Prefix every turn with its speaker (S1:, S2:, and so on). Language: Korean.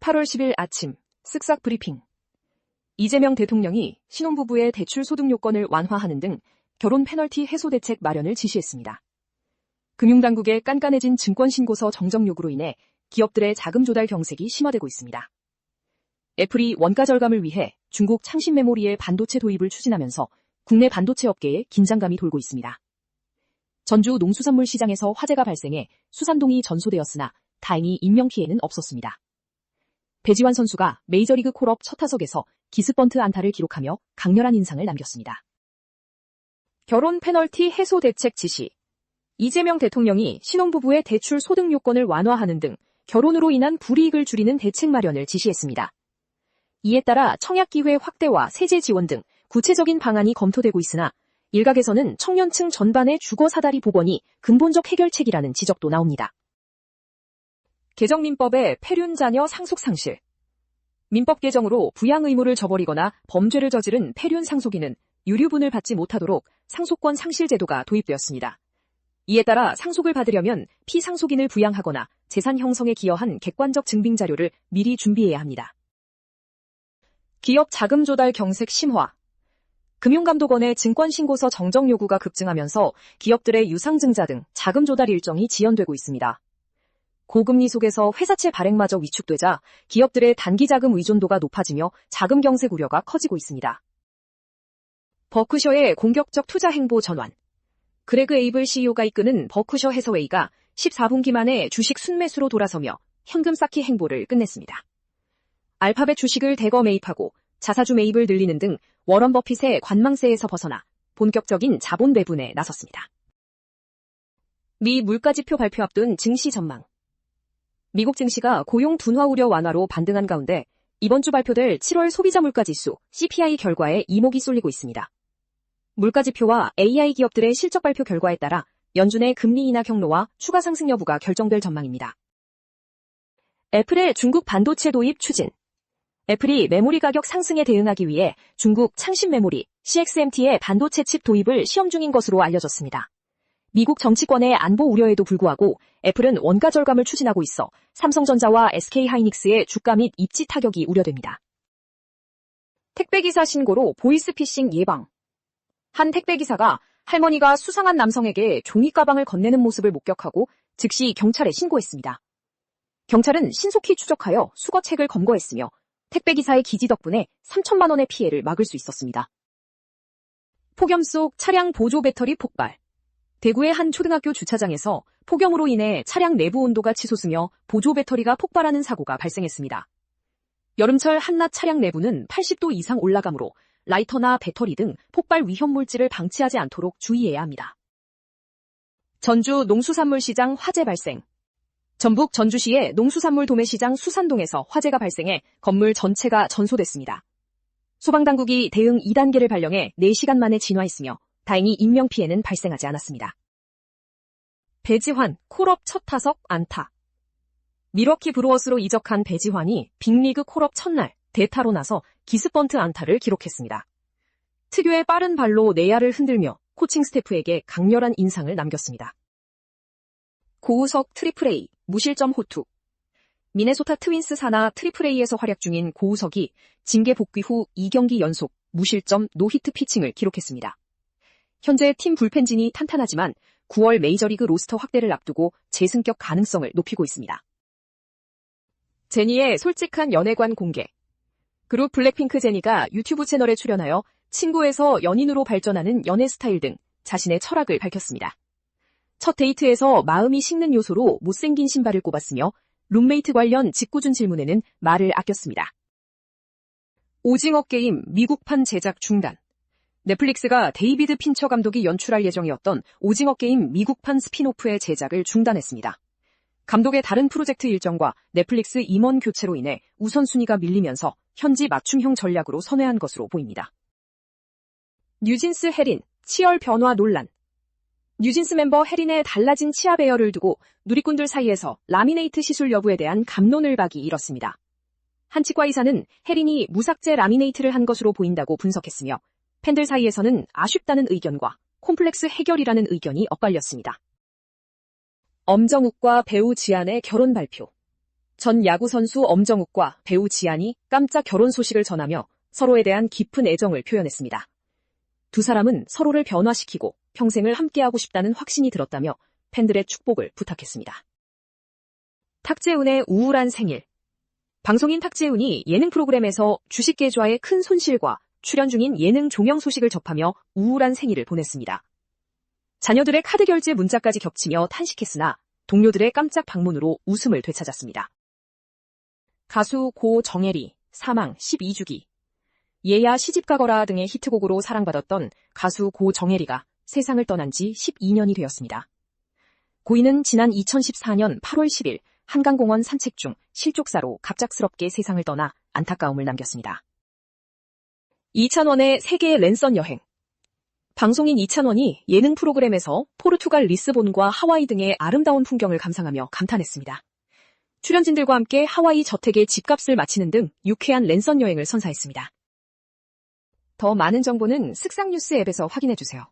S1: 8월 10일 아침 쓱싹 브리핑. 이재명 대통령이 신혼부부의 대출 소득 요건을 완화하는 등 결혼 페널티 해소 대책 마련을 지시했습니다. 금융당국의 깐깐해진 증권신고서 정정 요구로 인해 기업들의 자금 조달 경색이 심화되고 있습니다. 애플이 원가 절감을 위해 중국 창신 메모리의 반도체 도입을 추진하면서 국내 반도체 업계에 긴장감이 돌고 있습니다. 전주 농수산물 시장에서 화재가 발생해 수산동이 전소되었으나 다행히 인명피해는 없었습니다. 배지환 선수가 메이저리그 콜업 첫 타석에서 기습번트 안타를 기록하며 강렬한 인상을 남겼습니다. 결혼 페널티 해소 대책 지시. 이재명 대통령이 신혼부부의 대출 소득 요건을 완화하는 등 결혼으로 인한 불이익을 줄이는 대책 마련을 지시했습니다. 이에 따라 청약기회 확대와 세제 지원 등 구체적인 방안이 검토되고 있으나 일각에서는 청년층 전반의 주거 사다리 복원이 근본적 해결책이라는 지적도 나옵니다. 개정민법의 폐륜 자녀 상속 상실. 민법 개정으로 부양 의무를 저버리거나 범죄를 저지른 폐륜 상속인은 유류분을 받지 못하도록 상속권 상실 제도가 도입되었습니다. 이에 따라 상속을 받으려면 피상속인을 부양하거나 재산 형성에 기여한 객관적 증빙 자료를 미리 준비해야 합니다. 기업 자금 조달 경색 심화. 금융감독원의 증권신고서 정정 요구가 급증하면서 기업들의 유상증자 등 자금 조달 일정이 지연되고 있습니다. 고금리 속에서 회사채 발행마저 위축되자 기업들의 단기자금 의존도가 높아지며 자금 경색 우려가 커지고 있습니다. 버크셔의 공격적 투자 행보 전환. 그레그 에이블 CEO가 이끄는 버크셔 해서웨이가 14분기 만에 주식 순매수로 돌아서며 현금 쌓기 행보를 끝냈습니다. 알파벳 주식을 대거 매입하고 자사주 매입을 늘리는 등 워런 버핏의 관망세에서 벗어나 본격적인 자본 배분에 나섰습니다. 미 물가지표 발표 앞둔 증시 전망. 미국 증시가 고용 둔화 우려 완화로 반등한 가운데 이번 주 발표될 7월 소비자 물가지수 CPI 결과에 이목이 쏠리고 있습니다. 물가지표와 AI 기업들의 실적 발표 결과에 따라 연준의 금리 인하 경로와 추가 상승 여부가 결정될 전망입니다. 애플의 중국 반도체 도입 추진. 애플이 메모리 가격 상승에 대응하기 위해 중국 창신 메모리 CXMT의 반도체 칩 도입을 시험 중인 것으로 알려졌습니다. 미국 정치권의 안보 우려에도 불구하고 애플은 원가 절감을 추진하고 있어 삼성전자와 SK하이닉스의 주가 및 입지 타격이 우려됩니다. 택배기사 신고로 보이스피싱 예방. 한 택배기사가 할머니가 수상한 남성에게 종이 가방을 건네는 모습을 목격하고 즉시 경찰에 신고했습니다. 경찰은 신속히 추적하여 수거책을 검거했으며 택배기사의 기지 덕분에 3천만 원의 피해를 막을 수 있었습니다. 폭염 속 차량 보조 배터리 폭발. 대구의 한 초등학교 주차장에서 폭염으로 인해 차량 내부 온도가 치솟으며 보조 배터리가 폭발하는 사고가 발생했습니다. 여름철 한낮 차량 내부는 80도 이상 올라가므로 라이터나 배터리 등 폭발 위험 물질을 방치하지 않도록 주의해야 합니다. 전주 농수산물 시장 화재 발생. 전북 전주시의 농수산물 도매시장 수산동에서 화재가 발생해 건물 전체가 전소됐습니다. 소방당국이 대응 2단계를 발령해 4시간 만에 진화했으며 다행히 인명피해는 발생하지 않았습니다. 배지환, 콜업 첫 타석 안타. 밀워키 브루어스로 이적한 배지환이 빅리그 콜업 첫날 대타로 나서 기습번트 안타를 기록했습니다. 특유의 빠른 발로 내야를 흔들며 코칭 스태프에게 강렬한 인상을 남겼습니다. 고우석 트리플 A, 무실점 호투. 미네소타 트윈스 산하 트리플 A에서 활약 중인 고우석이 징계 복귀 후 2경기 연속 무실점 노히트 피칭을 기록했습니다. 현재 팀 불펜진이 탄탄하지만 9월 메이저리그 로스터 확대를 앞두고 재승격 가능성을 높이고 있습니다. 제니의 솔직한 연애관 공개. 그룹 블랙핑크 제니가 유튜브 채널에 출연하여 친구에서 연인으로 발전하는 연애 스타일 등 자신의 철학을 밝혔습니다. 첫 데이트에서 마음이 식는 요소로 못생긴 신발을 꼽았으며 룸메이트 관련 짓궂은 질문에는 말을 아꼈습니다. 오징어 게임 미국판 제작 중단. 넷플릭스가 데이비드 핀처 감독이 연출할 예정이었던 오징어 게임 미국판 스핀오프의 제작을 중단했습니다. 감독의 다른 프로젝트 일정과 넷플릭스 임원 교체로 인해 우선순위가 밀리면서 현지 맞춤형 전략으로 선회한 것으로 보입니다. 뉴진스 혜린, 치열 변화 논란. 뉴진스 멤버 혜린의 달라진 치아 배열을 두고 누리꾼들 사이에서 라미네이트 시술 여부에 대한 갑론을박이 일었습니다. 한 치과 의사는 혜린이 무삭제 라미네이트를 한 것으로 보인다고 분석했으며 팬들 사이에서는 아쉽다는 의견과 콤플렉스 해결이라는 의견이 엇갈렸습니다. 엄정욱과 배우 지안의 결혼 발표. 전 야구선수 엄정욱과 배우 지안이 깜짝 결혼 소식을 전하며 서로에 대한 깊은 애정을 표현했습니다. 두 사람은 서로를 변화시키고 평생을 함께하고 싶다는 확신이 들었다며 팬들의 축복을 부탁했습니다. 탁재훈의 우울한 생일. 방송인 탁재훈이 예능 프로그램에서 주식 계좌의 큰 손실과 출연 중인 예능 종영 소식을 접하며 우울한 생일을 보냈습니다. 자녀들의 카드 결제 문자까지 겹치며 탄식했으나 동료들의 깜짝 방문으로 웃음을 되찾았습니다. 가수 고 정혜리, 사망 12주기. 예야 시집가거라 등의 히트곡으로 사랑받았던 가수 고 정혜리가 세상을 떠난 지 12년이 되었습니다. 고인은 지난 2014년 8월 10일 한강공원 산책 중 실족사로 갑작스럽게 세상을 떠나 안타까움을 남겼습니다. 이찬원의 세계의 랜선 여행. 방송인 이찬원이 예능 프로그램에서 포르투갈 리스본과 하와이 등의 아름다운 풍경을 감상하며 감탄했습니다. 출연진들과 함께 하와이 저택의 집값을 마치는 등 유쾌한 랜선 여행을 선사했습니다. 더 많은 정보는 슥상뉴스 앱에서 확인해주세요.